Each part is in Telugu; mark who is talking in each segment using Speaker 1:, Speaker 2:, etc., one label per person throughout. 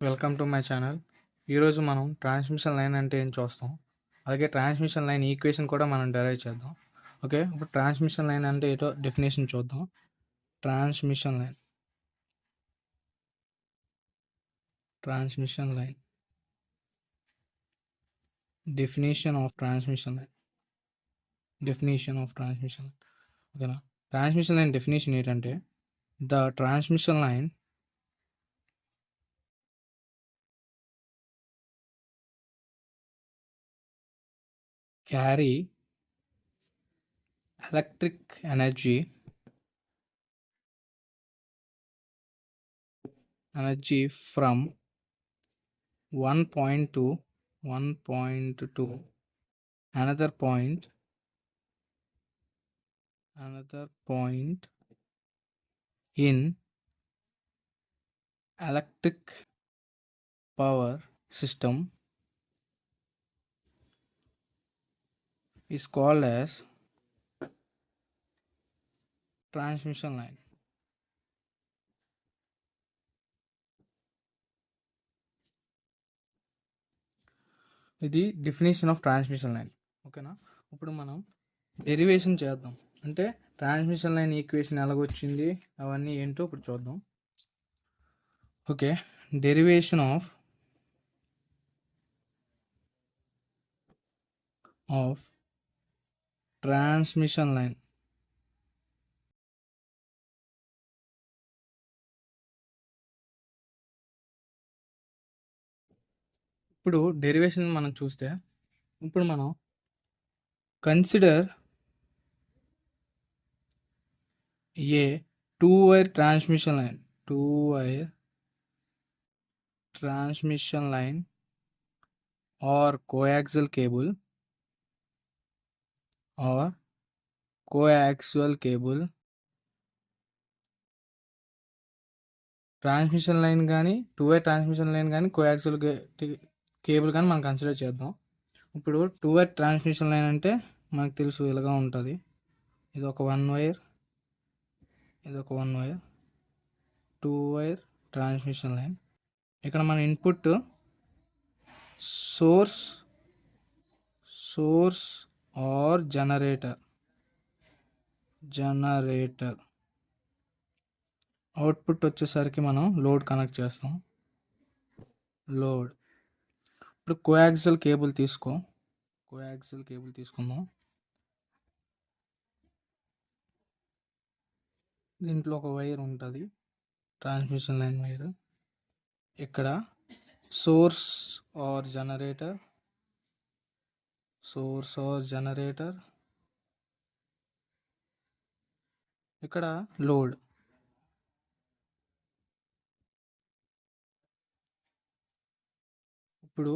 Speaker 1: Welcome to my channel. ఈరోజు మనం ట్రాన్స్మిషన్ లైన్ అంటే ఏం చూస్తాం, అలాగే ట్రాన్స్మిషన్ లైన్ ఈక్వేషన్ కూడా మనం డెరైవ్ చేద్దాం. ఓకే, ఇప్పుడు ట్రాన్స్మిషన్ లైన్ అంటే ఏటో డెఫినేషన్ చూద్దాం. Transmission line definition of transmission line ఓకేనా. ట్రాన్స్మిషన్ లైన్ డెఫినేషన్ ఏంటంటే the transmission line carry electric energy from one point to another point in electric power system is called as transmission line. ఇది డెఫినేషన్ ఆఫ్ ట్రాన్స్మిషన్ లైన్. ఓకేనా, ఇప్పుడు మనం డెరివేషన్ చేద్దాం. అంటే ట్రాన్స్మిషన్ లైన్ ఈక్వేషన్ ఎలాగొచ్చింది అవన్నీ ఏంటో ఇప్పుడు చూద్దాం. Okay, derivation of transmission line. ఇప్పుడు డెరివేషన్ మనం చూస్తే, ఇప్పుడు మనం consider a two wire transmission line or coaxial cable transmission line కానీ టూ వే ట్రాన్స్మిషన్ లైన్ కానీ కోయాక్సిల్ కేబుల్ కానీ మనం కన్సిడర్ చేద్దాం. ఇప్పుడు టూ వే ట్రాన్స్మిషన్ లైన్ అంటే మనకు తెలుసు ఇలాగా ఉంటుంది. ఇది ఒక one wire, two wire transmission line. ఇక్కడ మన input source or generator, output వచ్చేసరికి మనం లోడ్ కనెక్ట్ చేస్తాం. ఇప్పుడు కోయాక్సిల్ కేబుల్ తీసుకుందాం. దీంట్లో ఒక వైర్ ఉంటుంది, ట్రాన్స్మిషన్ లైన్ వైర్. ఇక్కడ సోర్స్ ఆర్ జనరేటర్, ఇక్కడ లోడ్. ఇప్పుడు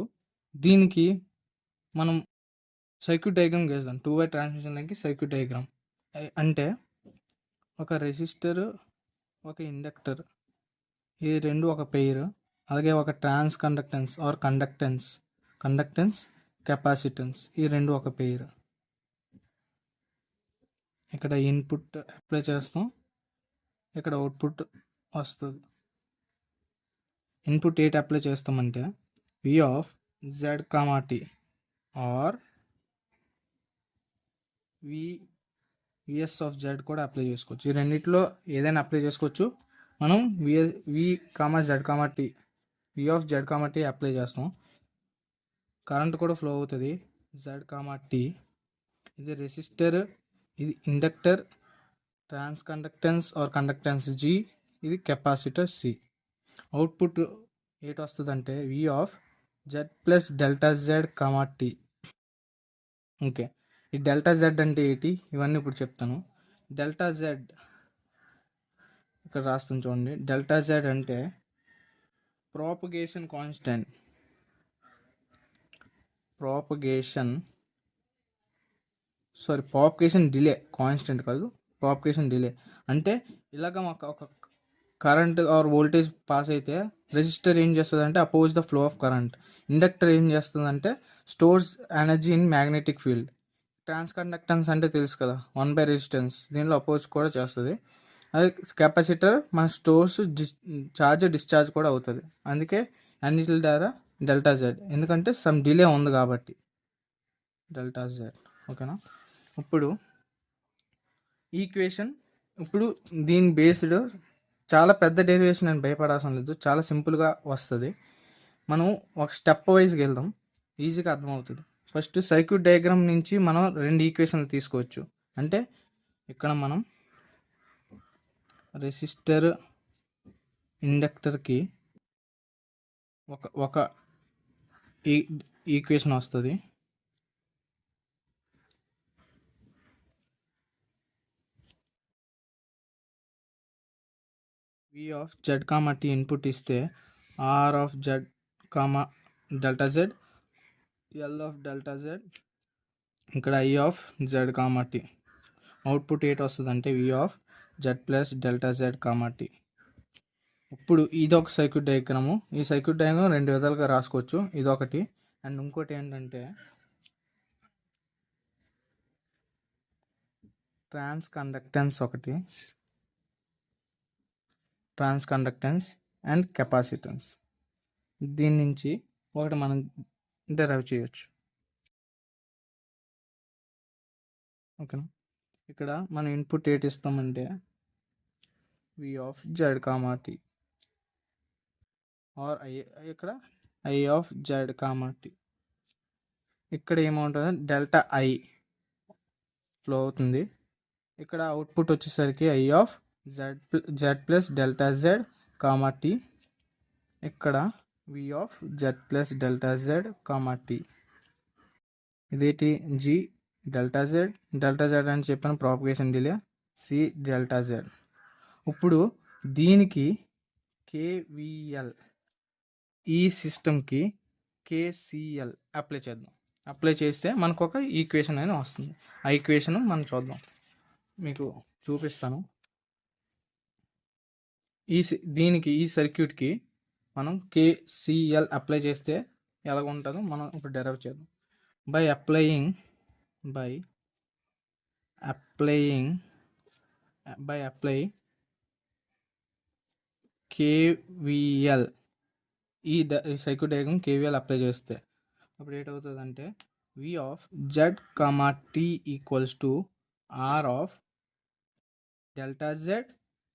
Speaker 1: దీనికి మనం సర్క్యూట్ డయాగ్రామ్ గీద్దాం. టూ వే ట్రాన్స్మిషన్ లైన్కి సర్క్యూట్ డయాగ్రామ్ అంటే ఒక రెసిస్టర్, ఒక ఇండక్టర్, ఈ రెండు ఒక పెయిర్. అలాగే ఒక ట్రాన్స్ కండక్టెన్స్ ఆర్ కండక్టెన్స్ కెపాసిటెన్స్, ఈ రెండు ఒక పెయిర్. ఇక్కడ ఇన్పుట్ అప్లై చేస్తాం, ఇక్కడ అవుట్పుట్ వస్తుంది. ఇన్పుట్ ఏంటి అప్లై చేస్తామంటే V of Z, T or VS of Z కూడా అప్లై చేసుకోవచ్చు. ఈ రెండిట్లో ఏదైనా అప్లై చేసుకోవచ్చు. మనం V, Z, T, V of Z, T apply చేస్తాం. కరెంట్ కూడా ఫ్లో అవుతుంది. Z, T ఇది రెసిస్టర్, ఇది inductor, transconductance or conductance G, ఇది కెపాసిటర్ C. అవుట్పుట్ ఏటి వస్తుంది అంటే V of Z plus delta Z, T. Okay, ఈ డెల్టా Z అంటే ఏంటి ఇవన్నీ ఇప్పుడు చెప్తాను. డెల్టా Z ఇక్కడ రాస్తాను చూడండి. డెల్టా Z అంటే ప్రాపగేషన్ డిలే. కాన్స్టెంట్ కాదు, ప్రాపగేషన్ డిలే. అంటే ఇలాగ మాకు ఒక కరెంట్ ఆర్ వోల్టేజ్ పాస్ అయితే రెసిస్టర్ ఏం చేస్తుంది అంటే oppose the flow of current. Inductor ఏం చేస్తుంది అంటే stores energy in magnetic field. Transconductance అంటే తెలుసు కదా, 1/రెసిస్టెన్స్, దీనిలో అపోజ్ కూడా చేస్తుంది. అదే కెపాసిటర్ మన స్టోర్స్ ఛార్జ్ డిశ్చార్జ్ కూడా అవుతుంది. అందుకే అన్నిటి ద్వారా డెల్టా జెడ్, ఎందుకంటే సమ్ డిలే ఉంది కాబట్టి డెల్టా జెడ్. ఓకేనా. ఇప్పుడు ఈక్వేషన్, ఇప్పుడు దీని బేస్డ్ చాలా పెద్ద డెరివేషన్ అని భయపడాల్సిన లేదు, చాలా సింపుల్గా వస్తుంది. మనం ఒక స్టెప్ వైజ్గా వెళ్దాం, ఈజీగా అర్థమవుతుంది. ఫస్ట్ సర్క్యూట్ డయాగ్రామ్ నుంచి మనం 2 ఈక్వేషన్లు తీసుకోవచ్చు. అంటే ఇక్కడ మనం రెసిస్టర్ ఇండక్టర్కి ఒక ఈక్వేషన్ వస్తుంది. V of Z comma T input ఇస్తే R of Z comma delta Z, L of delta Z, ఇక్కడ I of Z comma T. Output ఏంటి వస్తుంది అంటే V of Z plus delta Z comma tea. ఇప్పుడు ఇదొక సర్క్యూట్ డయాగ్రాము. ఈ సర్క్యూట్ డయాగ్రామ్ 2 విధాలుగా రాసుకోవచ్చు, ఇదొకటి. అండ్ ఇంకోటి ఏంటంటే ట్రాన్స్ కండక్టెన్స్ అండ్ కెపాసిటెన్స్. దీని నుంచి ఒకటి మనం డెరైవ్ చేయొచ్చు. ఓకేనా. ఇక్కడ మనం ఇన్పుట్ ఏంటి ఇస్తామంటే V of Z comma T R I, ఇక్కడ I of Z comma T. ఇక్కడ ఏమవుతుంది, డెల్టా ఐ ఫ్లో అవుతుంది. ఇక్కడ అవుట్పుట్ వచ్చేసరికి I of Z plus delta Z comma T, ఇక్కడ V of Z plus delta Z comma T. ఇదేంటి జి డెల్టా జెడ్ అని చెప్పిన propagation delay, C delta Z. ఇప్పుడు దీనికి కేవిఎల్, ఈ సిస్టమ్కి కేసిఎల్ అప్లై చేద్దాం. అప్లై చేస్తే మనకు ఒక ఈక్వేషన్ అనేది వస్తుంది. ఆ ఈక్వేషన్ మనం చూద్దాం, మీకు చూపిస్తాను. దీనికి ఈ సర్క్యూట్కి మనం కేసిఎల్ అప్లై చేస్తే ఎలాగ ఉంటుందో మనం ఇప్పుడు డెరైవ్ చేద్దాం. బై అప్లై కేవిఎల్, ఈ సర్క్యూట్ డయాగ్రామ్ కేవిఎల్ అప్లై చేస్తే అప్పుడు ఏంటవుతుంది అంటే V of Z comma tea equals to R of delta Z,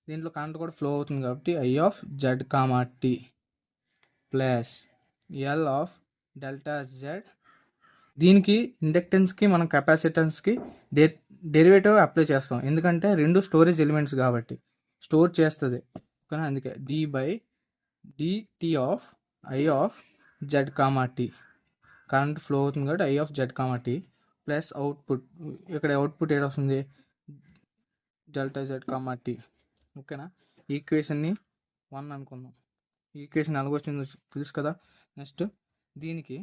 Speaker 1: దీంట్లో కరెంట్ కూడా ఫ్లో అవుతుంది కాబట్టి I of Z comma tea plus L of delta Z. దీనికి ఇండక్టెన్స్కి మనం కెపాసిటెన్స్కి డెరివేటివ్ అప్లై చేస్తాం, ఎందుకంటే రెండు స్టోరేజ్ ఎలిమెంట్స్ కాబట్టి స్టోర్ చేస్తుంది. కానీ అందుకే d by DT of I of Z comma t, current flow అవుతుంది కాబట్టి I of Z comma tea plus output, ఇక్కడ అవుట్పుట్ ఏడు వస్తుంది డెల్టా జెడ్ కామా టీ. ఓకేనా. ఈక్వేషన్ని 1 అనుకుందాం. ఈక్వేషన్ ఎలాగ వచ్చిందో తెలుసు కదా. నెక్స్ట్ దీనికి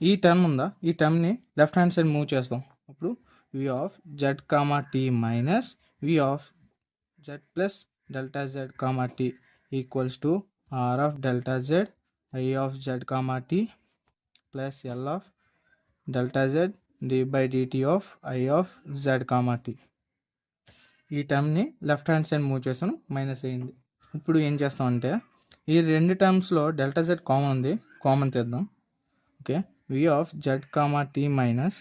Speaker 1: ఈ టర్మ్ ఉందా, ఈ టర్మ్ని లెఫ్ట్ హ్యాండ్ సైడ్ మూవ్ చేస్తాం. అప్పుడు V of Z comma tea minus V of Z plus delta Z comma tea equals to R of delta Z I of Z comma tea plus L of delta Z D by DT of I of Z comma T. ఈ టర్మ్ని లెఫ్ట్ హ్యాండ్ సైడ్ మూవ్ చేస్తాను, మైనస్ అయ్యింది. ఇప్పుడు ఏం చేస్తామంటే ఈ రెండు టర్మ్స్లో డెల్టా జెడ్ కామన్ ఉంది, common తెద్దాం. Okay. V of Z comma tea minus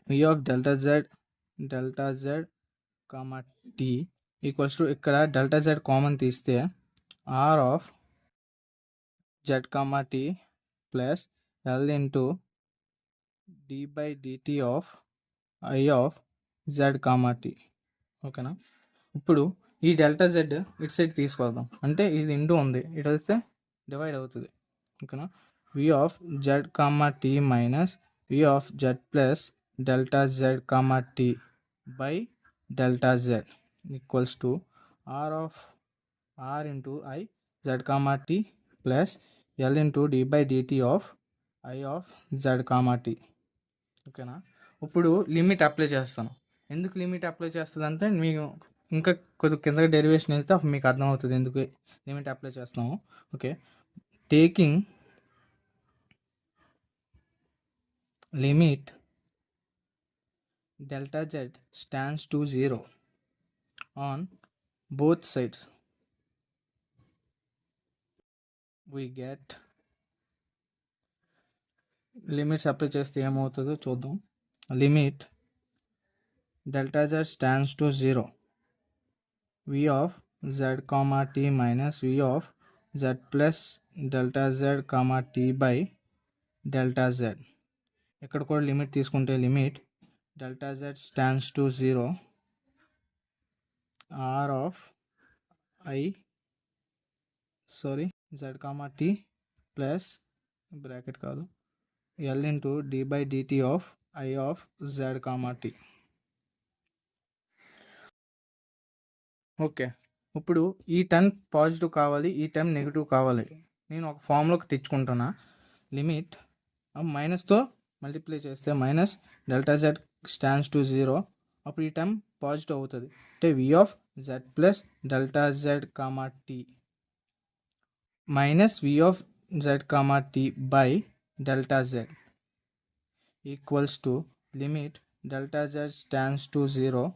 Speaker 1: V of delta Z comma tea equals to, ఇక్కడ డెల్టా జెడ్ కామన్ తీస్తే R of Z comma tea plus L into D by DT of I of Z comma tea. ఓకేనా. ఇప్పుడు ఈ డెల్టా జెడ్ ఇటు సైడ్ తీసుకొద్దాం, అంటే ఇది ఇంటూ ఉంది, ఇటు వస్తే డివైడ్ అవుతుంది. ఓకేనా. V of Z comma tea minus V of Z plus delta Z comma tea by delta Z equals to R into I Z comma tea plus L into D by DT of I of Z comma tea. ఓకేనా. ఇప్పుడు లిమిట్ అప్లై చేస్తాను. ఎందుకు లిమిట్ అప్లై చేస్తుంది అంటే మీకు ఇంకా కొద్ది కింద డెరివేషన్ వెళ్తే అప్పుడు మీకు అర్థమవుతుంది ఎందుకు లిమిట్ అప్లై చేస్తాము. Okay. Taking limit delta Z stands to 0 on both sides, we get limits apply చేస్తే ఏమవుతుందో చూద్దాం. Limit delta z stands to 0, v of z comma t minus v of z plus delta z comma t by delta z. ఇక్కడ కూడా లిమిట్ తీసుకుంటే limit delta z stands to 0, r of i z comma t plus bracket కాదు l into d by dt of i of z comma t. Okay, ఇప్పుడు ఈ టర్మ్ పాజిటివ్ కావాలి, ఈ టర్మ్ నెగిటివ్ కావాలి. నేను ఒక ఫామ్లోకి తెచ్చుకుంటున్నా. లిమిట్ మైనస్తో మల్టిప్లై చేస్తే minus delta Z stands to 0, అప్పుడు ఈ టర్మ్ పాజిటివ్ అవుతుంది. అంటే V of Z plus delta Z comma tea minus V of Z comma tea by delta Z equals to limit delta Z stands to 0,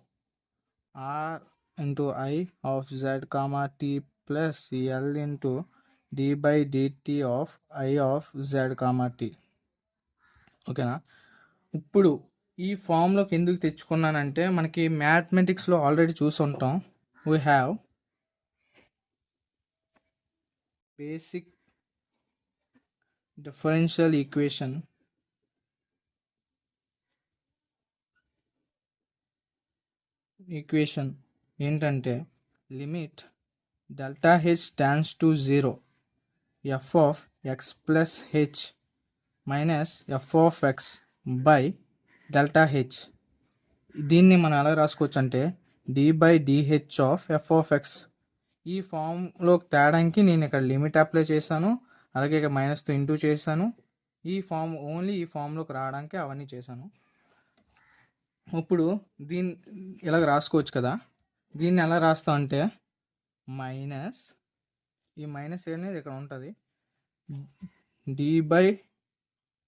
Speaker 1: R into I of z comma t plus L into d by dt of I of z comma t. ఓకేనా? ఇప్పుడు ఈ ఫామ్లోకి ఎందుకు తెచ్చుకున్నానంటే మనకి మ్యాథమెటిక్స్లో ఆల్రెడీ చూసి ఉంటాం. We have basic differential equation ఏంటంటే limit delta H stands to 0, F of X plus H minus F of X by delta H. దీన్ని మనం ఎలా రాసుకోవచ్చు అంటే D by DH of F of X. ఈ ఫామ్లోకి తేడానికి నేను ఇక్కడ లిమిట్ అప్లై చేశాను, అలాగే ఇక్కడ మైనస్తో ఇంటూ చేశాను. ఈ ఫామ్లోకి రావడానికి అవన్నీ చేశాను. ఇప్పుడు దీన్ని ఇలాగ రాసుకోవచ్చు కదా. దీన్ని ఎలా రాస్తాం అంటే మైనస్, ఈ మైనస్ అనేది ఇక్కడ ఉంటుంది, D by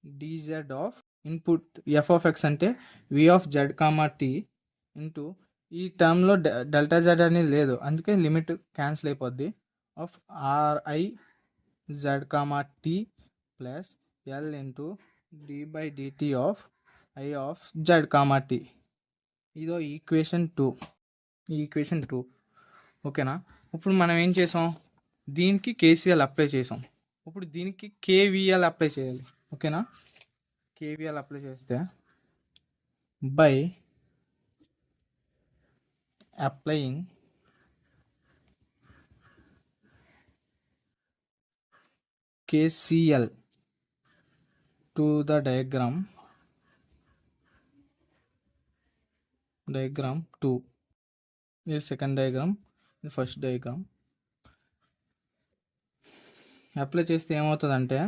Speaker 1: dz of input F of X అంటే V of Z comma T into ఈ టర్మ్లో డెల్టా జెడ్ అనేది లేదు, అందుకే లిమిట్ క్యాన్సిల్ అయిపోద్ది, of RI Z comma tea plus L into D by dt of I of Z comma T. ఇదో ఈక్వేషన్ 2. ఓకేనా? ఇప్పుడు మనం ఏం చేసాం, దీనికి కేసీఎల్ అప్లై చేసాం. ఇప్పుడు దీనికి కేవీఎల్ అప్లై చేయాలి. ఓకేనా? కేవీఎల్ అప్లై చేస్తే by applying KCL to the diagram 2. This second diagram, the first diagram. Apply చేస్తే ఏమవుతుందంటే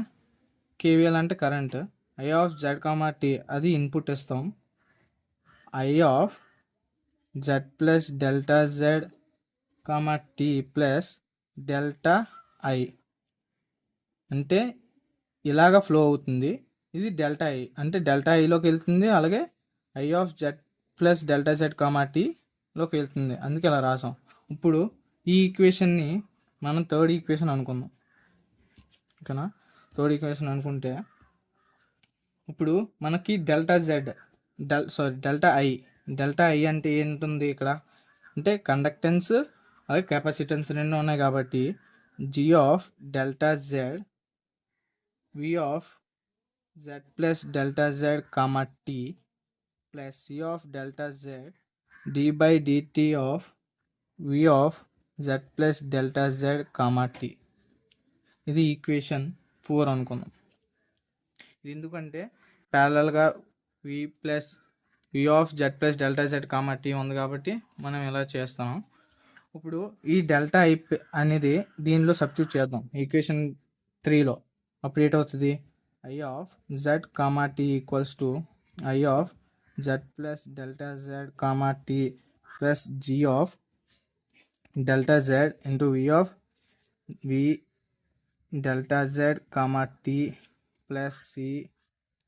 Speaker 1: కేవీఎల్ అంటే current, I of Z comma T అది ఇన్పుట్ ఇస్తాం, I of Z plus delta Z comma tea plus delta I అంటే ఇలాగ ఫ్లో అవుతుంది. ఇది డెల్టా ఐ అంటే డెల్టా ఐలోకి వెళ్తుంది, అలాగే I of Z plus delta Z comma టీలోకి వెళ్తుంది, అందుకే ఇలా రాసాం. ఇప్పుడు ఈ ఈక్వేషన్ని మనం థర్డ్ ఈక్వేషన్ అనుకుందాం. ఓకేనా? థర్డ్ ఈక్వేషన్ అనుకుంటే ఇప్పుడు మనకి డెల్టా ఐ అంటే ఏంటుంది ఇక్కడ అంటే కండక్టెన్స్ అలాగే కెపాసిటెన్స్ రెండు ఉన్నాయి కాబట్టి G of delta Z V of Z plus delta Z comma tea plus C of delta Z D by dt of we of Z plus delta Z comma tea. ఇది ఈక్వేషన్ 4 అనుకుందాం. ఇది ఎందుకంటే ప్యారలల్గా V of Z plus delta Z comma T ఉంది కాబట్టి మనం ఇలా చేస్తాం. ఇప్పుడు ఈ డెల్టా ఐ అనేది దీనిలో సబ్స్టిట్యూట్ చేద్దాం ఈక్వేషన్ 3లో. అప్పుడు ఏటవుతుంది, I of Z comma tea equals to I of Z plus delta Z comma tea plus G of delta Z into V delta Z comma tea plus C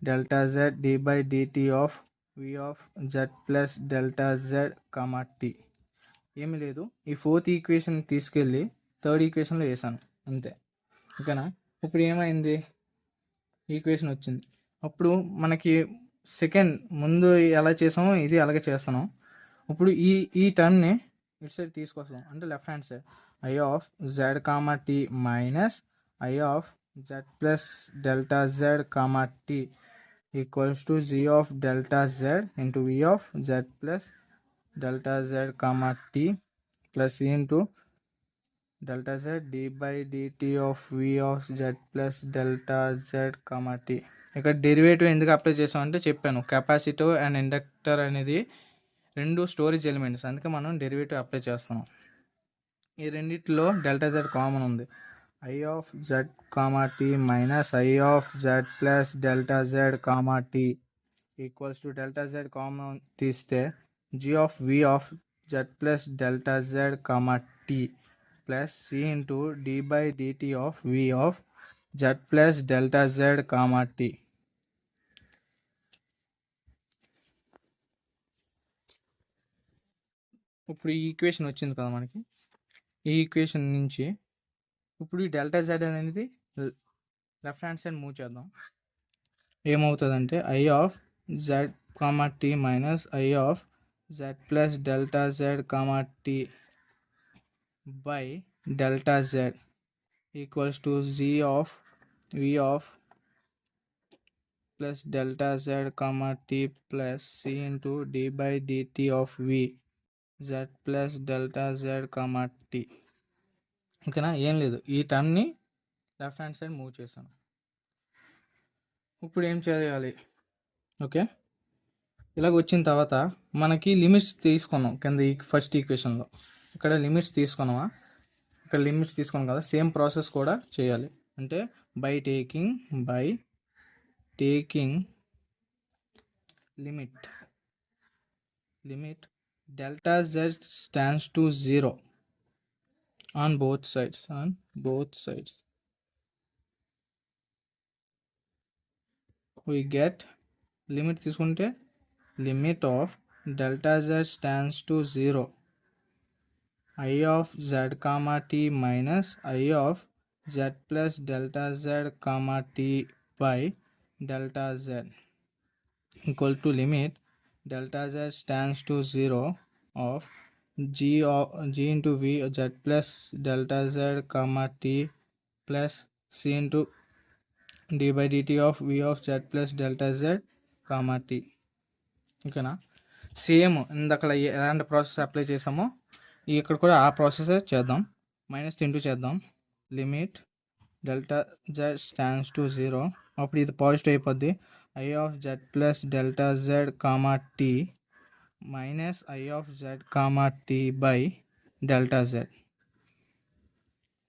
Speaker 1: delta Z D by dt of we of Z plus delta Z comma T. ఏమీ లేదు, ఈ 4th ఈక్వేషన్ తీసుకెళ్ళి 3rd ఈక్వేషన్లో వేసాను అంతే. ఓకేనా. ఇప్పుడు ఏమైంది, ఈక్వేషన్ వచ్చింది. అప్పుడు మనకి ముందు ఎలా చేసామో ఇది అలాగే చేస్తున్నాం. ఇప్పుడు ఈ టర్మ్ని ఇటు సైడ్ తీసుకొస్తాం, అంటే left hand side I of Z comma tea minus I of Z plus delta Z comma tea equals to G of delta Z into we of Z plus delta Z comma tea plus E into delta Z D by dt of we of Z plus delta Z comma T. ఇక్కడ డెరివేటివ్ ఎందుకు అప్లై చేసామంటే చెప్పాను, కెపాసిటర్ అండ్ ఇండక్టర్ అనేది రెండు స్టోరేజ్ ఎలిమెంట్స్, అందుకే మనం డెరివేటివ్ అప్లై చేస్తున్నాం. ఈ రెండిట్లో డెల్టా జెడ్ కామన్ ఉంది, I of Z comma tea minus I of Z plus delta Z comma tea equals to delta Z common తీస్తే G of we of Z plus delta Z comma tea plus C into D by dt of we of Z plus delta Z comma tea. ఇప్పుడు ఈ ఈక్వేషన్ వచ్చింది కదా మనకి, ఈ ఈక్వేషన్ నుంచి ఇప్పుడు ఈ డెల్టా జెడ్ అనేది లెఫ్ట్ హ్యాండ్ సైడ్ మూవ్ చేద్దాం. ఏమవుతుందంటే i of Z comma tea minus I of Z plus delta Z comma tea by delta Z equals to G of we of plus delta Z comma tea plus C into D by dt of v z plus delta Z comma tea. ఓకేనా. ఏం లేదు, ఈ టర్మ్ని లెఫ్ట్ హ్యాండ్ సైడ్ మూవ్ చేశాను. ఇప్పుడు ఏం చేయాలి, ఓకే. ఇలాగ వచ్చిన తర్వాత మనకి లిమిట్స్ తీసుకున్నాం కింద ఈ ఫస్ట్ ఈక్వేషన్లో, ఇక్కడ లిమిట్స్ తీసుకున్నామా, ఇక్కడ లిమిట్స్ తీసుకున్నాం కదా, సేమ్ ప్రాసెస్ కూడా చేయాలి. అంటే by taking limit delta Z stands to 0 on both sides we get limit తీసుకుంటే limit of delta Z stands to 0 I of Z comma tea minus I of Z plus delta Z comma tea by delta Z equal to limit delta Z stands to 0 of g into v z plus delta z comma t plus c into d by dt of v of z plus delta z comma t. ఓకేనా. సేమ్ ఇందాక ఎలాంటి ప్రాసెస్ అప్లై చేసామో ఇక్కడ కూడా ఆ ప్రాసెస్ చేద్దాం. మైనస్ ఇంటూ చేద్దాం, limit delta Z stands to 0, అప్పుడు ఇది పాజిటివ్ అయిపోద్ది, i of Z plus delta Z comma tea minus I of Z comma tea by delta z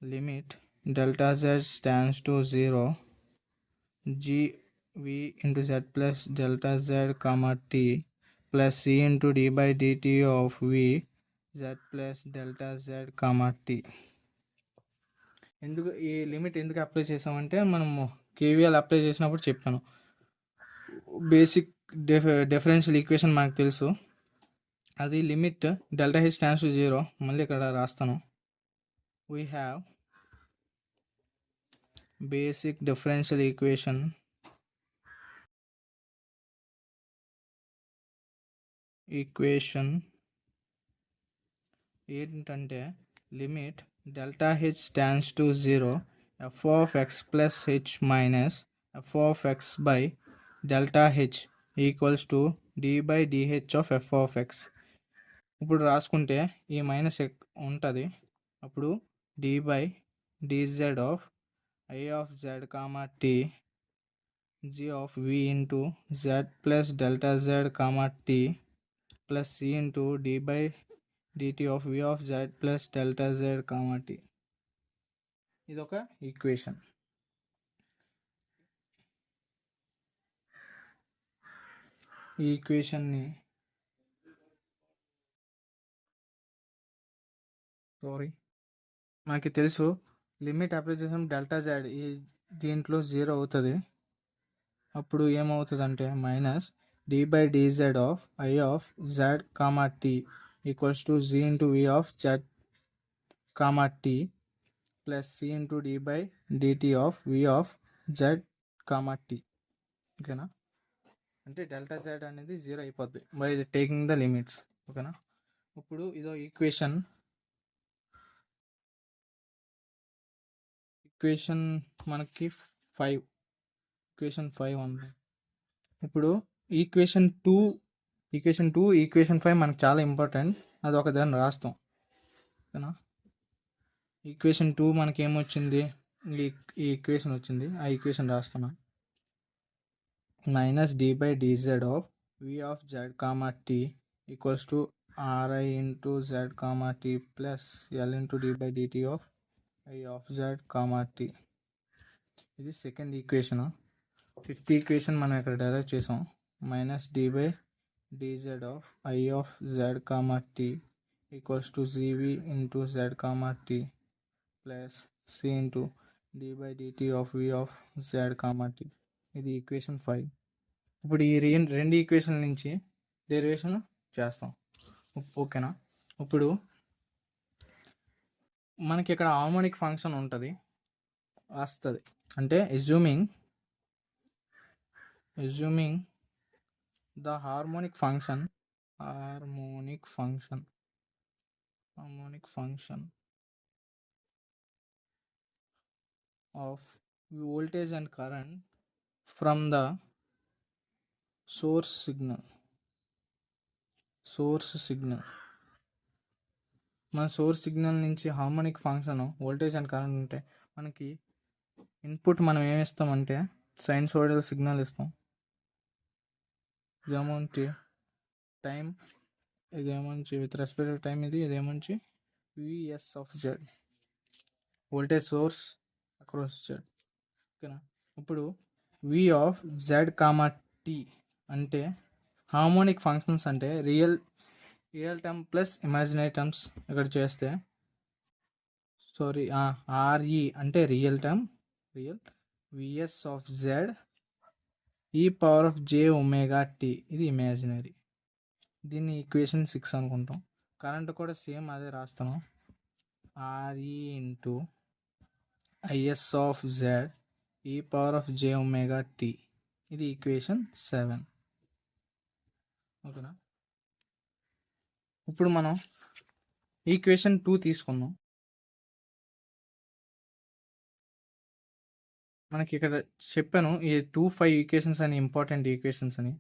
Speaker 1: limit delta Z stands to 0 g v into Z plus delta Z comma tea plus C into D by dt of v z plus delta Z comma t. ఎందుకు ఈ లిమిట్ ఎందుకు అప్లై చేసామంటే మనము కేవీఎల్ అప్లై చేసినప్పుడు చెప్పాను, బేసిక్ డిఫరెన్షియల్ ఈక్వేషన్ మనకు తెలుసు, అది limit delta H stands to 0. మళ్ళీ ఇక్కడ రాస్తాను, we have basic differential equation ఏంటంటే limit delta H stands to 0 F of X plus H minus F of X by delta H equals to D by DH of F of X. ఇప్పుడు రాసుకుంటే ఈ మైనస్ ఉంటుంది, అప్పుడు D by dz of I of Z comma T G of V into Z plus delta Z comma tea plus C into D by dt of we of Z plus delta Z comma t. ఇదొక ఈక్వేషన్. ఈ ఈక్వేషన్ని మనకి తెలుసు, లిమిట్ అప్లై చేసాం డెల్టా జెడ్ ఈ దీంట్లో 0 అవుతుంది, అప్పుడు ఏమవుతుంది అంటే minus D by dz of I of Z comma tea equals to G into we of Z comma tea plus C into D by dt of we of Z comma tea. ఓకేనా, అంటే డెల్టా జెడ్ అనేది 0 అయిపోద్ది బై టేకింగ్ ద లిమిట్స్. ఓకేనా, ఇప్పుడు ఇదో ఈక్వేషన్ మనకి 5 ఈక్వేషన్ 5 ఉంది. ఇప్పుడు ఈక్వేషన్ 2 ఈక్వేషన్ 5 మనకు చాలా ఇంపార్టెంట్, అది ఒక దాన్ని రాస్తాం. ఓకేనా, ఈక్వేషన్ 2 మనకి ఏమొచ్చింది, ఈ ఈక్వేషన్ వచ్చింది, ఆ ఈక్వేషన్ రాస్తున్నా. Minus D by dz of we of Z comma tea equals to r i into Z comma tea plus L into D by dt of I of Z comma tea. ఇది సెకండ్ ఈక్వేషన్. ఫిఫ్త్ ఈక్వేషన్ మనం ఇక్కడ డెరైవ్ చేసాం. Minus D by dz of I of Z comma tea equals to g v into Z comma tea plus C into D by dt of we of Z comma tea. ఇది ఈక్వేషన్ 5. ఇప్పుడు ఈ రెండు ఈక్వేషన్ నుంచి డెరివేషన్ చేస్తాం. ఓకేనా, ఇప్పుడు మనకి ఇక్కడ హార్మోనిక్ ఫంక్షన్ ఉంటుంది వస్తుంది, అంటే assuming the harmonic function of voltage and current from the source signal. మన సోర్స్ సిగ్నల్ నుంచి harmonic function voltage and current ఉంటే మనకి ఇన్పుట్ మనం ఏమి ఇస్తామంటే సైన్సోయిడల్ సిగ్నల్ ఇస్తాం. ఇదేమోంచి టైం, ఇదేమోంచి విత్ రెస్పెక్ట్ టు టైం, ఇదేమోంచి VS of Z, voltage source across Z. ఓకేనా, ఇప్పుడు V of Z comma T అంటే హార్మోనిక్ ఫంక్షన్స్ అంటే real term plus imaginary terms ఇక్కడ చేస్తే, ఆర్ఈ అంటే real term, VS of Z E power of J omega T, ఇది ఇమాజినరీ. దీన్ని ఈక్వేషన్ 6 అనుకుంటాం. కరెంట్ కూడా సేమ్ అదే రాస్తాను, RE into IS of Z E power of J omega T, ఇది ఈక్వేషన్ 7. ఓకేనా, ఇప్పుడు మనం ఈక్వేషన్ 2 తీసుకుందాం. మనకి ఇక్కడ చెప్పాను ఈ 2-5 ఈక్వేషన్స్ అని ఇంపార్టెంట్ ఈక్వేషన్స్ అని.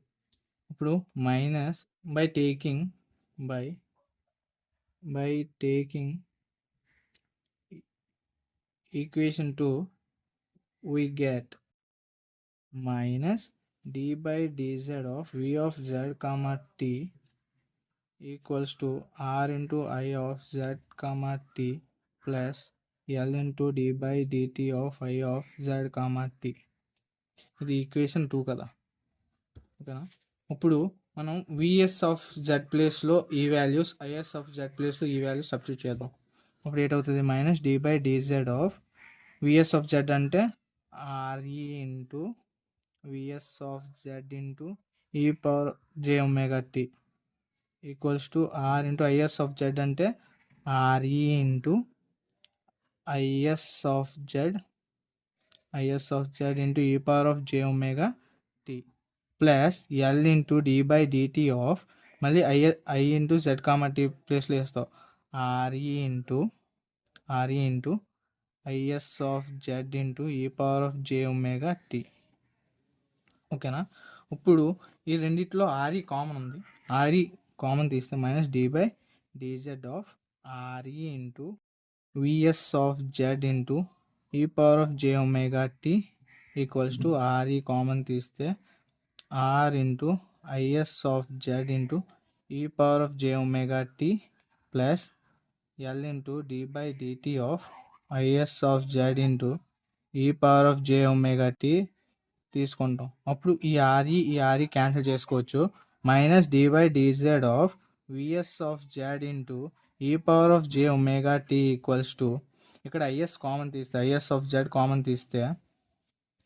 Speaker 1: ఇప్పుడు minus by taking equation 2 we get minus d by dz of v of z comma t equals to r into I of z comma t plus L into d by dt of I of z comma t. ఇది ఈక్వేషన్ 2 కదా. ఓకేనా, ఇప్పుడు మనం విఎస్ ఆఫ్ జెడ్ ప్లేస్లో ఈ వాల్యూస్, ఐఎస్ ఆఫ్ జెడ్ ప్లేస్లో ఈ వాల్యూస్ సబ్స్టిట్యూట్ చేద్దాం. అప్పుడు ఏటవుతుంది, minus D by dz of VS of Z అంటే RE into VS of Z into E power J omega T equals to R into IS of Z అంటే RE into IS of Z into E power of J omega T plus L into D by dt of, మళ్ళీ I into Z comma T ప్లేస్లో వేస్తావు, RE into IS of Z into E power of J omega T. ఓకేనా, ఇప్పుడు ఈ రెండిట్లో ఆర్ఈ కామన్ ఉంది, ఆర్ఈ కామన్ తీస్తే minus D by dz of RE into VS of Z into E power of J omega T equals to RE common తీస్తే R into IS of Z into E power of J omega T plus L into D by dt of is of Z into E power of J omega T తీసుకుంటాం. అప్పుడు ఈ ఆర్ఈ క్యాన్సిల్ చేసుకోవచ్చు. Minus D by dz of VS of Z into E power of J omega T equals to, ఇక్కడ ఐఎస్ కామన్ తీస్తే, ఐఎస్ ఆఫ్ జెడ్ కామన్ తీస్తే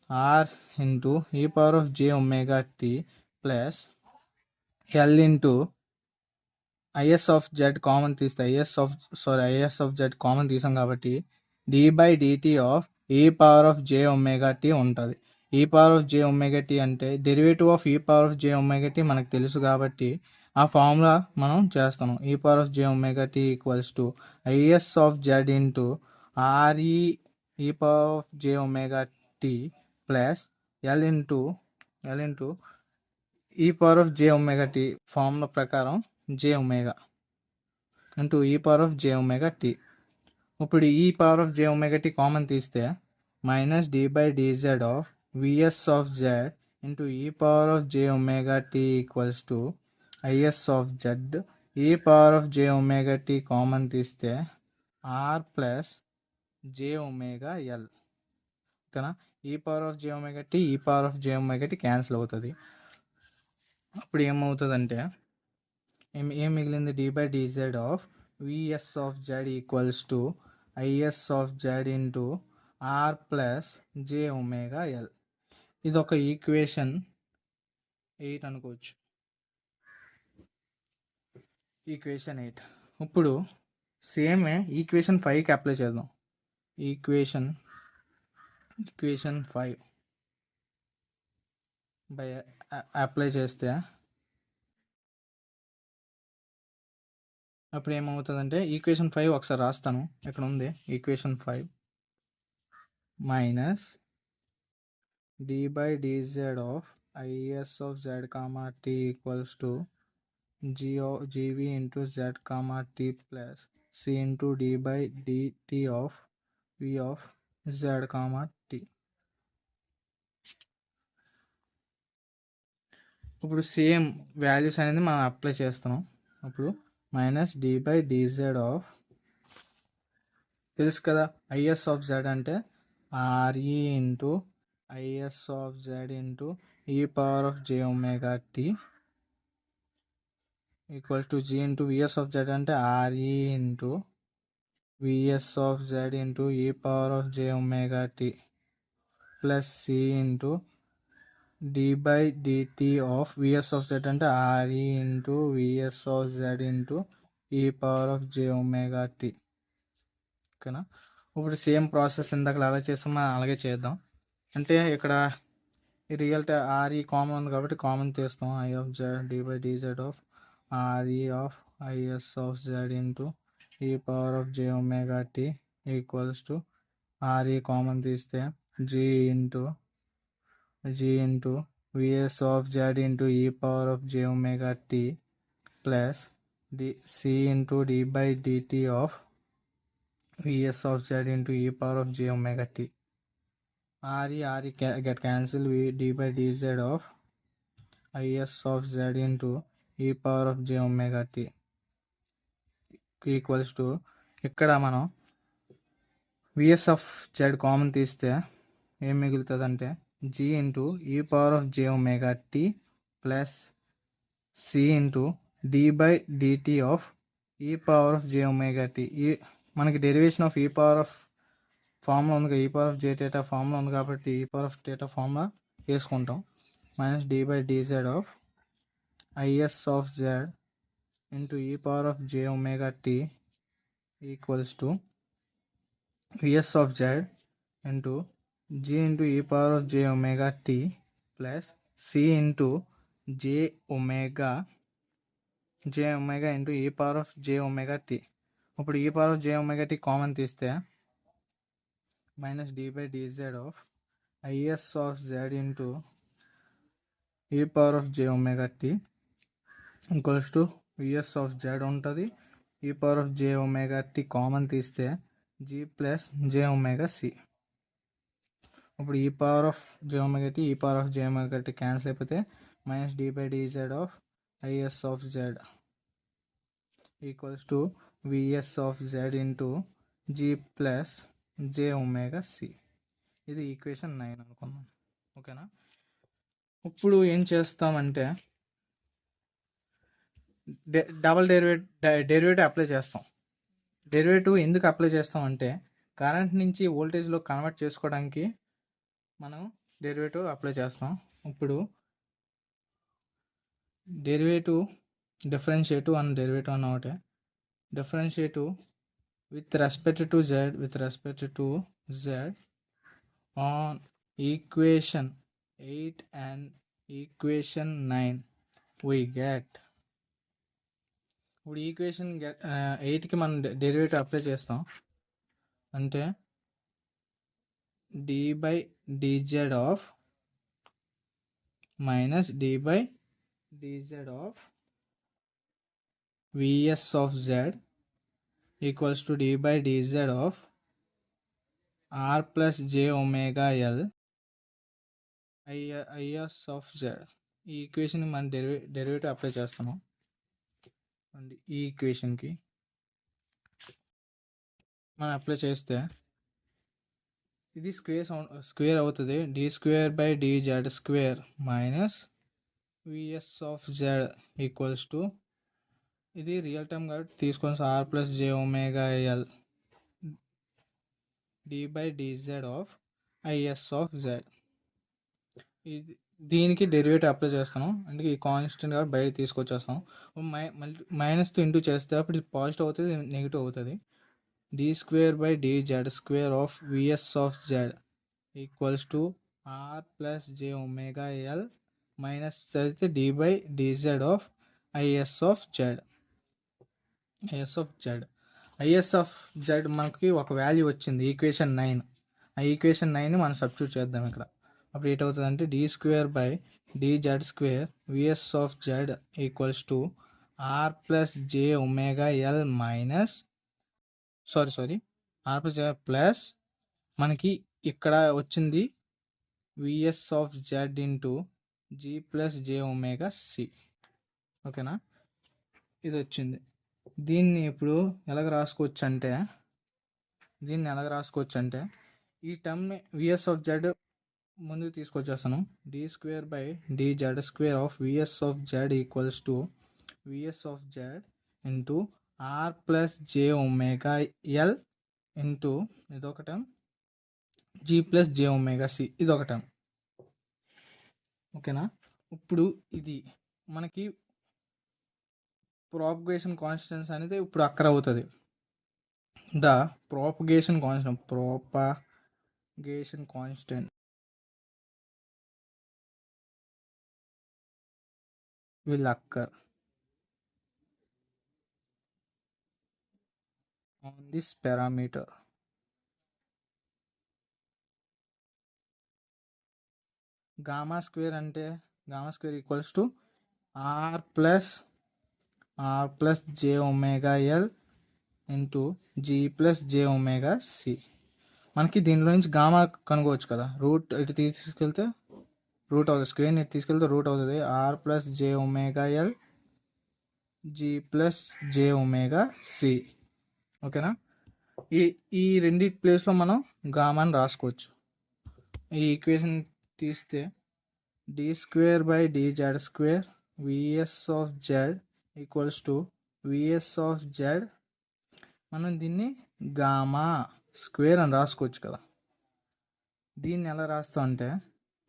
Speaker 1: R into E power of J omega T plus L into IS of Z common తీస్తే ఐఎస్ ఆఫ్ జెడ్ కామన్ తీసాం కాబట్టి d/dt of e power of j omega t ఉంటుంది. e power of j omega t అంటే derivative of e power of j omega t మనకు తెలుసు కాబట్టి ఆ ఫార్ములా మనం చేస్తాము. e power of j omega t equals to IS of Z into RE e power of j omega t plus L into e power of j omega t formula ప్రకారం j omega into e power of j omega t. ఇప్పుడు E power of j omega t common తీస్తే minus d/dz of VS of Z into E power of j omega t equals to IS of Z. E power of j omega t common తీస్తే R plus j omega L. ఓకేనా? E power of j omega t E power of j omega t cancel అవుతుంది. అప్పుడు ఏమవుతుందంటే ఏం మిగిలింది? d/dz of VS of Z equals to IS of Z into R plus j omega L. ఇది ఒక ఈక్వేషన్ 8 అనుకోవచ్చు. ఈక్వేషన్ 8. ఇప్పుడు సేమ్ ఈక్వేషన్ 5కి అప్లై చేద్దాం. ఈక్వేషన్ 5 బై అప్లై చేస్తే అప్పుడు ఏమవుతుందంటే ఈక్వేషన్ 5 ఒకసారి రాస్తాను. ఇక్కడ ఉంది equation 5 minus d/dz of is of Z comma tea equals to g v into Z comma tea plus C into d/dt of we of Z comma tea. ఇప్పుడు సేమ్ వాల్యూస్ అనేది మనం అప్లై చేస్తున్నాం. అప్పుడు మైనస్ d/dz ఆఫ్ తెలుసు కదా, ఐఎస్ ఆఫ్ జెడ్ అంటే RE into IS of Z into E power of j omega T equals to G into VS of Z అంటే RE into VS of Z into E power of j omega T plus C into d/dt of VS of Z అంటే RE into VS of Z into E power of j omega T. ఓకేనా? ఇప్పుడు సేమ్ ప్రాసెస్ ఇందాక అలా చేస్తాం, మనం అలాగే చేద్దాం. అంటే ఇక్కడ ఈ రియల్ ఆర్ఈ కామన్ ఉంది కాబట్టి కామన్ చేస్తాం. I of Z d/dz of RE of is of Z into E power of j omega T equals to RE common తీస్తే G into VS of Z into E power of j omega T plus C into d/dt of VS of Z into E power of j omega T. RE get cancel d/dz of is of Z into E power of j omega T equals to ఇక్కడ మనం విఎస్ ఆఫ్ జెడ్ కామన్ తీస్తే ఏం మిగులుతుంది అంటే G into E power of j omega T plus C into d/dt of E power of j omega T. మనకి derivation of E power of formula ఉంది, E power of j theta formula ఉంది కాబట్టి E power of theta formula వేసుకుంటాం. Minus d/dz of is of Z into E power of j omega T equals to VS of Z into G into E power of j omega T plus C into j omega into E power of j omega T. ఇప్పుడు E power of j omega T common తీస్తే minus d/dz of is of Z into E power of j omega T equals to VS of Z ఉంటుంది. E power of j omega T common తీస్తే g plus j omega C. ఇప్పుడు E power of j omega T E power of j omega T cancel అయిపోతే minus d/dz of is of Z equals to VS of Z into G plus j omega c. ఇది ఈక్వేషన్ 9 అనుకుందాం. ఓకేనా? ఇప్పుడు ఏం చేస్తామంటే డబల్ డెరివేటివ్ అప్లై చేస్తాం. డెరివేటివ్ ఎందుకు అప్లై చేస్తామంటే కరెంట్ నుంచి వోల్టేజ్లో కన్వర్ట్ చేసుకోవడానికి మనం డెరివేటివ్ అప్లై చేస్తాం. ఇప్పుడు డెరివేటివ్ డిఫరెన్షియేటివ్ అండ్ డెరివేటివ్ అన్న ఒకటే. డిఫరెన్షియేటివ్ with respect to z on equation 8 and equation 9 we get. ఇప్పుడు ఈక్వేషన్ 8కి మనం డెరివేటివ్ అప్లై చేస్తాం. అంటే dy by dz of minus dy by dz of vs of z equals to d by dz of r plus j omega l is of z. ఈ ఈక్వేషన్ మనం డెరివేటివ్ అప్లై చేస్తున్నాం అండి. ఈ ఈక్వేషన్కి మనం అప్లై చేస్తే ఇది స్క్వేర్ అవుతుంది. D square by dz square minus v s of Z equals to, ఇది రియల్ టర్మ్ కాబట్టి తీసుకొని r plus J omega l d by dz of is of z. ఇది దీనికి డెరివేటివ్ అప్లై చేస్తాను. అంటే ఈ కాన్స్టెంట్ కాబట్టి బయట తీసుకొచ్చేస్తాం. మైనస్తో ఇంటూ చేస్తే అప్పుడు ఇది పాజిటివ్ అవుతుంది, నెగిటివ్ అవుతుంది. D square by dz square of VS of Z equals to are plus J omega L minus అయితే D by dz of is of Z. IS of Z మనకి ఒక వాల్యూ వచ్చింది ఈక్వేషన్ 9. ఆ ఈక్వేషన్ 9ని మనం సబ్స్టిట్యూట్ చేద్దాం ఇక్కడ. అప్పుడు ఏటవుతుంది అంటే d square by dz square v s of Z equals to are plus J omega L minus r plus j plus మనకి ఇక్కడ వచ్చింది v s of Z into G plus J omega c. ఓకేనా, ఇది వచ్చింది. దీన్ని ఇప్పుడు ఎలాగ రాసుకోవచ్చు అంటే ఈ టర్మ్ని విఎస్ ఆఫ్ జెడ్ ముందుకు తీసుకొచ్చేస్తాను. D square by dz square of VS of Z equals to VS of Z into R plus J omega L into ఇదొక టర్మ్ జీ ప్లస్ జే ఒమేగా సి ఇదొక టర్మ్. ఓకేనా, ఇప్పుడు ఇది మనకి ప్రాపగేషన్ కాన్స్టెన్స్ అనేది ఇప్పుడు అక్కర అవుతుంది. The propagation constant will occur on this parameter. Gamma square equals to are plus J omega L into G plus J omega c. మనకి దీనిలో నుంచి గామా కనుక్కోవచ్చు కదా. రూట్ ఇటు తీసుకెళ్తే రూట్ అవుతుంది, స్క్వేర్ ఇటు తీసుకెళ్తే రూట్ అవుతుంది. ఆర్ ప్లస్ జే ఒమేగా ఎల్ జీ ప్లస్ జే ఒమేగా సి. ఓకేనా, ఈ రెండింటి ప్లేస్లో మనం గామాని రాసుకోవచ్చు. ఈ ఈక్వేషన్ తీస్తే d square by dz square v s of Z equals to VS of Z. మనం దీన్ని గామా స్క్వేర్ అని రాసుకోవచ్చు కదా. దీన్ని ఎలా రాస్తాం అంటే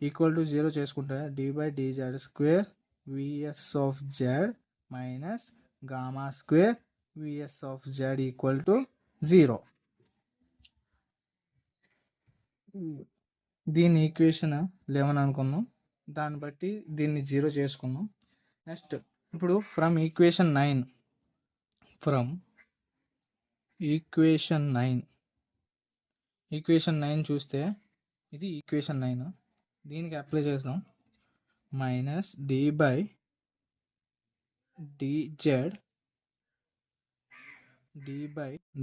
Speaker 1: ఈక్వల్ టు 0 చేసుకుంటే d by dz square v s of z minus gamma square v s of z equal to 0. దీని ఈక్వేషన్ 11 అనుకున్నాం. దాన్ని బట్టి దీన్ని 0 చేసుకున్నాం. నెక్స్ట్ ఇప్పుడు ఫ్రమ్ ఈక్వేషన్ 9 చూస్తే ఇది ఈక్వేషన్ 9. దీనికి అప్లై చేద్దాం. Minus D by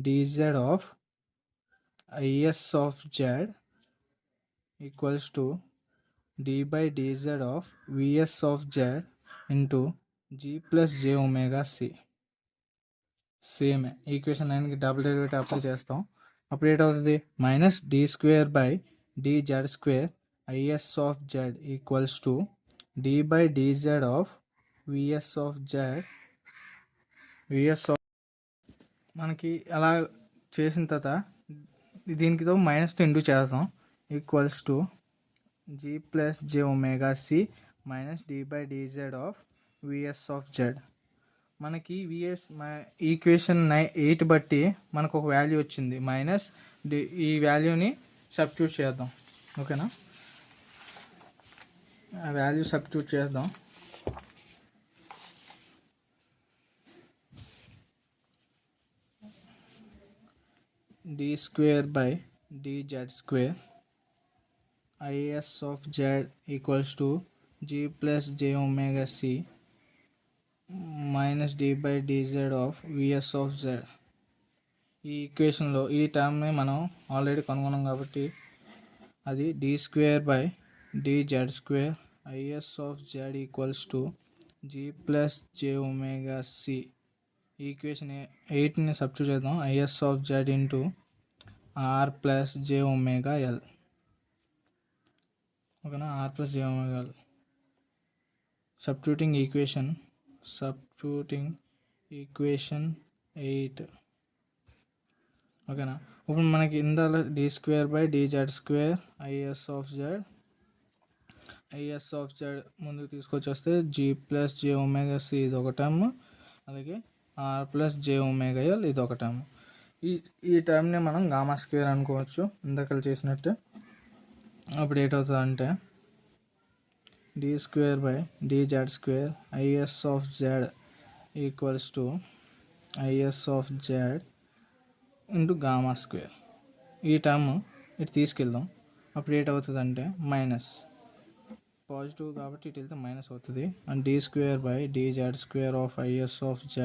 Speaker 1: dz of is of Z equals to D by dz of VS of Z into G plus J omega C. Same equation 9కి డబుల్ డెరివేటివ్ అప్లై చేస్తాం. అప్పుడు ఏటవుతుంది minus D square by dz square IS of Z equals to D by dz of VS of Z మనకి అలా చేసిన తర్వాత దీనికి మైనస్తో ఇంటూ చేస్తాం. Equals to G plus J omega C minus D by dz of VS of Z. మనకి విఎస్ ఈక్వేషన్ 8 బట్టి మనకు ఒక వాల్యూ వచ్చింది మైనస్ ఈ వాల్యూని సబ్స్టిట్యూట్ చేద్దాం. ఓకేనా, ఆ వాల్యూ సబ్స్టిట్యూట్ చేద్దాం. D square by dz square is of z equals to g plus j omega c minus d by dz of vs of z. ఈ ఈక్వేషన్లో ఈ టర్మ్ని మనం ఆల్రెడీ కనుగొన్నాం కాబట్టి అది D square by dz square is of z equals to g plus j omega c. Equation 8ని సబ్స్టిట్యూట్ చేద్దాం. is of z into r plus j omega l. ఓకేనా, r plus j omega l. Substituting equation 8. ఓకేనా, ఇప్పుడు మనకి ఇందులో D square by dz square is of z ముందుకు తీసుకొచ్చేస్తే g plus j omega c ఇది ఒక టర్మ్, అలాగే r plus j omega l ఇది ఒక టర్మ్. ఈ టర్మ్ని మనం గామా స్క్వేర్ అనుకోవచ్చు ఇందాక చేసినట్టు. అప్పుడు ఏటవుతుంది అంటే d square by dz square is of z equals to is of z into gamma square. ఈ టర్మ్ ఇటు తీసుకెళ్దాం. అప్పుడు ఏటవుతుంది అంటే మైనస్, పాజిటివ్ కాబట్టి ఇటు వెళ్తే మైనస్ అవుతుంది. And d square by dz square of is of z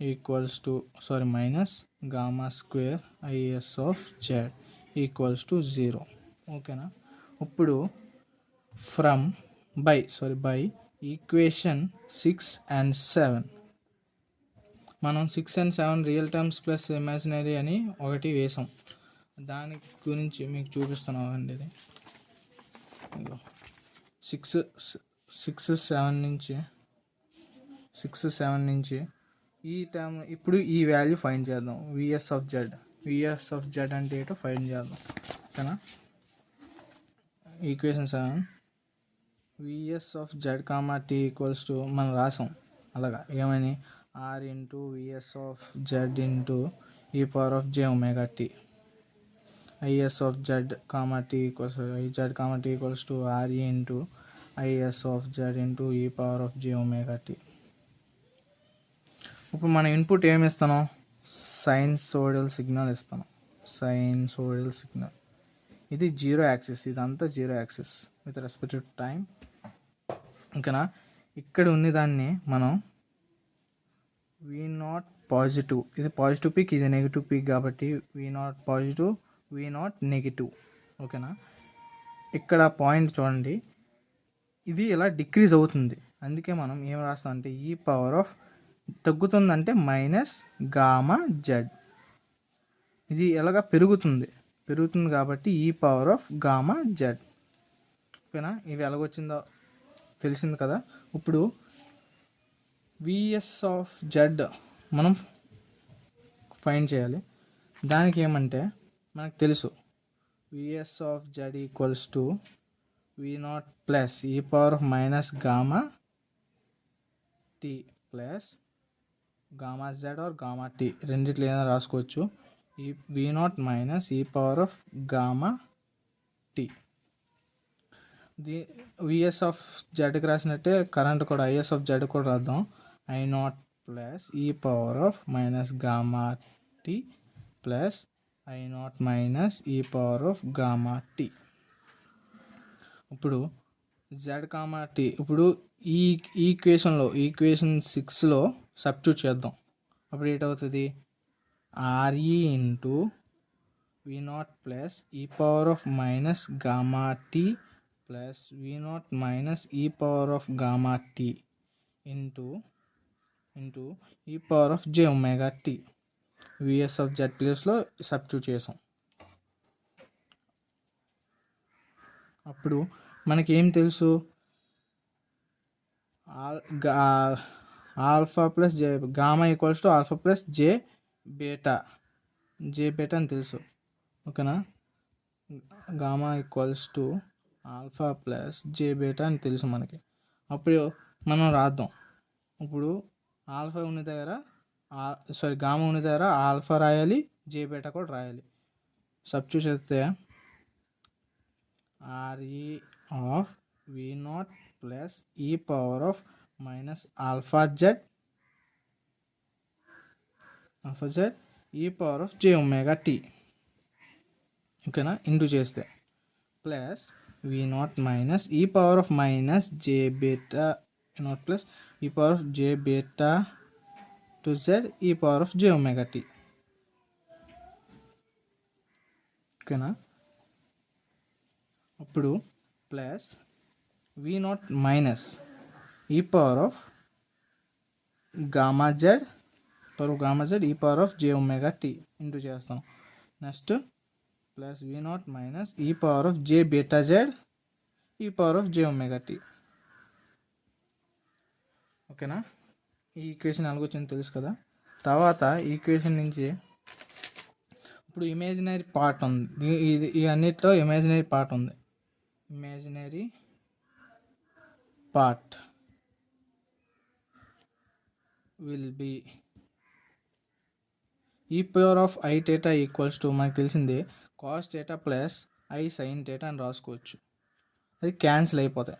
Speaker 1: equals to minus gamma square is of z equals to 0. ఓకేనా, ఇప్పుడు బై ఈక్వేషన్ 6 and 7 మనం 6 and 7 real terms plus imaginary అని ఒకటి వేసాం. దాని గురించి మీకు చూపిస్తున్నాను అండి. ఇది 6 7 నుంచి ఈ టర్మ్ ఇప్పుడు ఈ వాల్యూ ఫైండ్ చేద్దాం. విఎస్ ఆఫ్ జెడ్ అంటే ఏంటో ఫైండ్ చేద్దాం. ఓకేనా, equation 7 VS of Z comma tea equals to మనం రాసాం అలాగా ఏమని R into VS of Z into E power of J omega T. IS of Z comma tea equals to RE into IS of Z into E power of J omega T. ఇప్పుడు మనం ఇన్పుట్ ఏమి ఇస్తున్నాం? సైన్సోయిడల్ సిగ్నల్ ఇస్తున్నాం. ఇది జీరో యాక్సిస్, ఇదంతా zero axis with respect to time. ఓకేనా, ఇక్కడ ఉన్నదాన్ని మనం V0 పాజిటివ్, ఇది పాజిటివ్ పీక్, ఇది నెగిటివ్ పీక్ కాబట్టి V0 పాజిటివ్, V0 నెగిటివ్. ఓకేనా, ఇక్కడ పాయింట్ చూడండి, ఇది ఇలా డిక్రీజ్ అవుతుంది. అందుకే మనం ఏం రాస్తాం అంటే ఈ పవర్ ఆఫ్ తగ్గుతుందంటే మైనస్ గామా జెడ్. ఇది ఎలాగా పెరుగుతుంది కాబట్టి E power of gamma Z. ఓకేనా, ఇవి ఎలాగొచ్చిందో తెలిసింది కదా. ఇప్పుడు విఎస్ ఆఫ్ జెడ్ మనం ఫైండ్ చేయాలి. దానికి ఏమంటే మనకు తెలుసు VS of Z equals to V0 plus E power of minus gamma T plus gamma Z or gamma T రెండిట్లో ఏదైనా రాసుకోవచ్చు. ఈ V0 minus E power of gamma T. VS of జెడ్కి రాసినట్టే కరెంట్ కూడా ఐఎస్ ఆఫ్ జెడ్ కూడా రాద్దాం. I0 plus E power of minus gamma T plus I0 minus E power of gamma tea. ఇప్పుడు జెడ్ కామా టీ ఇప్పుడు ఈ ఈక్వేషన్ 6లో సబ్స్టిట్యూట్ చేద్దాం. అప్పుడు ఏంటవుతుంది? RE into V0 plus E power of minus gamma T plus V0 minus E power of gamma T into E power of J omega T. VS of Z ప్లేస్లో సబ్స్టిట్యూట్ చేసాం. అప్పుడు మనకేం తెలుసు? Alpha plus J gamma equals to alpha plus J beta అని తెలుసు. ఓకేనా, gamma equals to alpha plus J beta అని తెలుసు మనకి. అప్పుడు మనం రాద్దాం ఇప్పుడు ఆల్ఫా ఉన్న దగ్గర గామా ఉన్న దగ్గర ఆల్ఫా రాయాలి, జే బీటా కూడా రాయాలి. సబ్స్టిట్యూట్ చేస్తే RE of V naught plus E power of minus alpha Z E power of J omega T, ఓకేనా, ఇంటూ చేస్తే plus V naught minus E power of minus J beta naught plus E power of J beta to Z E power of J omega T, ఓకేనా. ఇప్పుడు plus V naught minus E power of gamma Z E power of J omega T into చేస్తాం. Next plus V naught minus E power of J beta Z E power of J omega T, ఓకేనా. ఈ ఈక్వేషన్ ఎలాగొచ్చిందో తెలుసు కదా. తర్వాత ఈక్వేషన్ నుంచి ఇప్పుడు ఇమాజినరీ పార్ట్ ఉంది, ఈ అన్నిట్లో ఇమాజినరీ పార్ట్ ఉంది. ఇమాజినరీ పార్ట్ విల్ బి ఈ power of I theta equals to మనకు తెలిసిందే cos theta plus I sine theta అని రాసుకోవచ్చు. అది క్యాన్సిల్ అయిపోతాయి,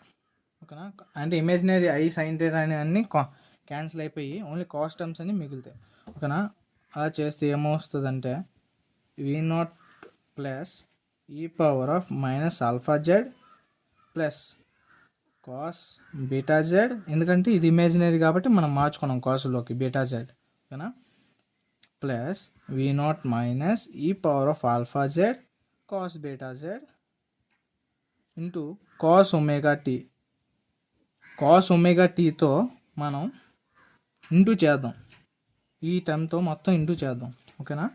Speaker 1: ఓకేనా. అంటే ఇమాజినరీ ఐ సైన్ థీటా అని అన్నీ క్యాన్సిల్ అయిపోయి ఓన్లీ కాస్ టర్మ్స్ అన్నీ మిగులుతాయి, ఓకేనా. అలా చేస్తే ఏమొస్తుందంటే V naught plus E power of minus alpha Z plus cos beta Z, ఎందుకంటే ఇది ఇమాజినరీ కాబట్టి మనం మార్చుకున్నాం కాసులోకి బీటా జెడ్, ఓకేనా. Plus V naught minus E power of alpha Z cos beta Z into cos omega T. Cos omega టీతో మనం ఇంటూ చేద్దాం, ఈ టర్మ్తో మొత్తం ఇంటూ చేద్దాం, ఓకేనా.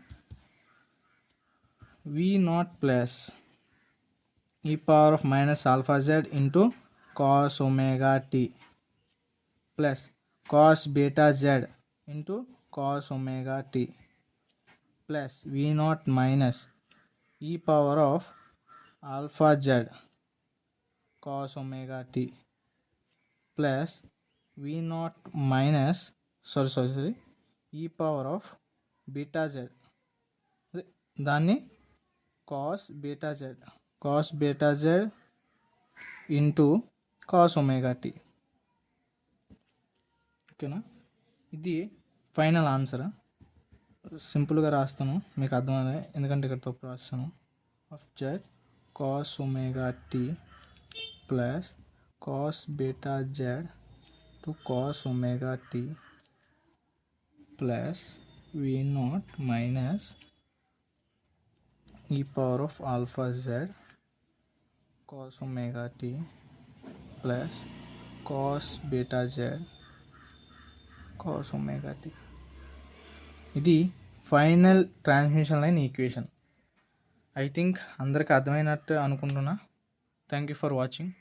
Speaker 1: V naught plus E power of minus alpha Z into cos omega T plus cos beta Z into cos omega T plus V naught minus E power of alpha Z cos omega T plus V naught minus E power of beta Z, దాన్ని cos beta Z into cos omega T, ఓకేనా. ఇది ఫైనల్ ఆన్సర్. సింపుల్గా రాస్తాను, మీకు అర్థమైంది ఎందుకంటే ఇక్కడ తప్పు రాస్తాను. Of Z cos omega T plus cos beta Z to cos omega T plus V naught minus E power of alpha Z cos omega T plus cos beta Z cos omega T. ఇది final transmission line equation. I think అందరికి అర్థమైనట్టు అనుకుంటున్నా. Thank you for watching.